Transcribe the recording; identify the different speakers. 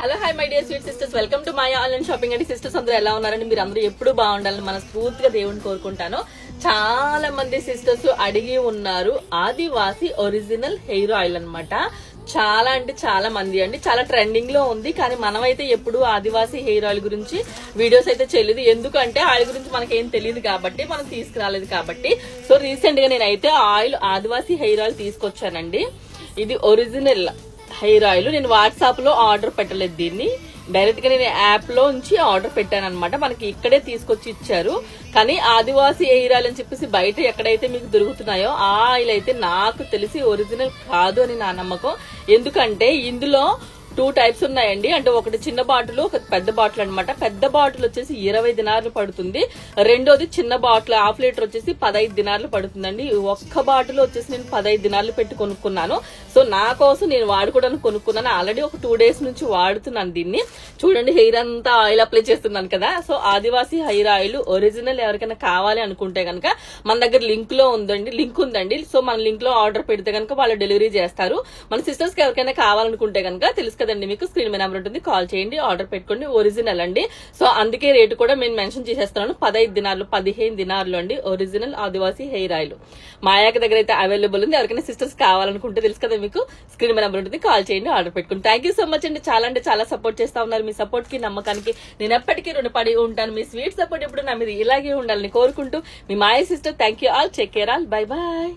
Speaker 1: Hello hi my dear sweet sisters, welcome to Maya online shopping అండి. Sisters అందరూ ఎలా ఉన్నారండి? మీరు అందరూ ఎప్పుడు బాగుండాలని మనస్ఫూర్తిగా దేవుని కోరుకుంటాను. చాలా మంది సిస్టర్స్ అడిగి ఉన్నారు ఆదివాసి ఒరిజినల్ హెయిర్ ఆయిల్ అన్నమాట. చాలా అంటే చాలా మంది అండి, చాలా ట్రెండింగ్ లో ఉంది. కానీ మనమైతే ఎప్పుడు ఆదివాసి హెయిర్ ఆయిల్ గురించి వీడియోస్ అయితే చేయలేదు. ఎందుకంటే ఆయిల్ గురించి మనకేం తెలియదు కాబట్టి, మనం తీసుకురాలేదు కాబట్టి. సో రీసెంట్ గా నేనైతే ఆదివాసి హెయిర్ ఆయిల్ తీసుకొచ్చానండి. ఇది ఒరిజినల్ హెయిర్ ఆయిల్. నేను వాట్సాప్ లో ఆర్డర్ పెట్టలేదు, దీన్ని డైరెక్ట్ గా నేను యాప్ లో నుంచి ఆర్డర్ పెట్టాను అనమాట. మనకి ఇక్కడే తీసుకొచ్చి ఇచ్చారు. కానీ ఆదివాసి హెయిర్ ఆయిల్ అని చెప్పేసి బయట ఎక్కడైతే మీకు దొరుకుతున్నాయో ఆ ఆయిల్ అయితే నాకు తెలిసి ఒరిజినల్ కాదు అని నా నమ్మకం. ఎందుకంటే ఇందులో 2 టైప్స్ ఉన్నాయండి. అంటే ఒకటి చిన్న బాటిల్, ఒక పెద్ద బాటిల్ అనమాట. పెద్ద బాటిల్ వచ్చేసి 20 దినార్లు పడుతుంది. రెండోది చిన్న బాటిల్ 1/2 లీటర్ వచ్చేసి 15 దినార్లు పడుతుందండి. ఒక్క బాటిల్ వచ్చేసి నేను 15 దినార్లు పెట్టి కొనుక్కున్నాను. సో నా కోసం నేను వాడుకోవడానికి కొనుక్కున్నాను. ఆల్రెడీ ఒక 2 డేస్ నుంచి వాడుతున్నాను దీన్ని. చూడండి, హెయిర్ అంతా ఆయిల్ అప్లై చేస్తున్నాను కదా. సో ఆదివాసి హెయిర్ ఆయిల్ ఒరిజినల్ ఎవరికైనా కావాలి అనుకుంటే కనుక మన దగ్గర లింక్ ఉందండి. సో మన లింక్ లో ఆర్డర్ పెడితే కనుక వాళ్ళు డెలివరీ చేస్తారు. మన సిస్టర్స్ కి ఎవరికైనా కావాలనుకుంటే కనుక తెలుసు కదండి, మీకు స్క్రీన్ మీద నెంబర్ ఉంటుంది, కాల్ చేయండి, ఆర్డర్ పెట్టుకోండి. ఒరిజినల్ అండి. సో అందుకే రేటు కూడా నేను మెన్షన్ చేసేస్తున్నాను. 15 దినార్లు 15 దినార్లు అండి ఒరిజినల్ ఆదివాసి హెయిర్ ఆయిల్. మాయాక దగ్గర అయితే అవైలబుల్ ఉంది. ఎవరికైనా సిస్టర్స్ కావాలనుకుంటే తెలుసు కదా మీకు, స్క్రీన్ మీద నెంబర్ ఉంటుంది, కాల్ చేయండి, ఆర్డర్ పెట్టుకోండి. థ్యాంక్ యూ సో మచ్ అండి. చాలా అంటే చాలా సపోర్ట్ చేస్తా ఉన్నారు. మీ సపోర్ట్ కి నమ్మకానికి నేను ఎప్పటికీ రుణపడి ఉంటాను. మీ స్వీట్ సపోర్ట్ ఎప్పుడు నా మీద ఇలాగే ఉండాలని కోరుకుంటూ మీ Maya sister. Thank you all. Take care all. Bye bye.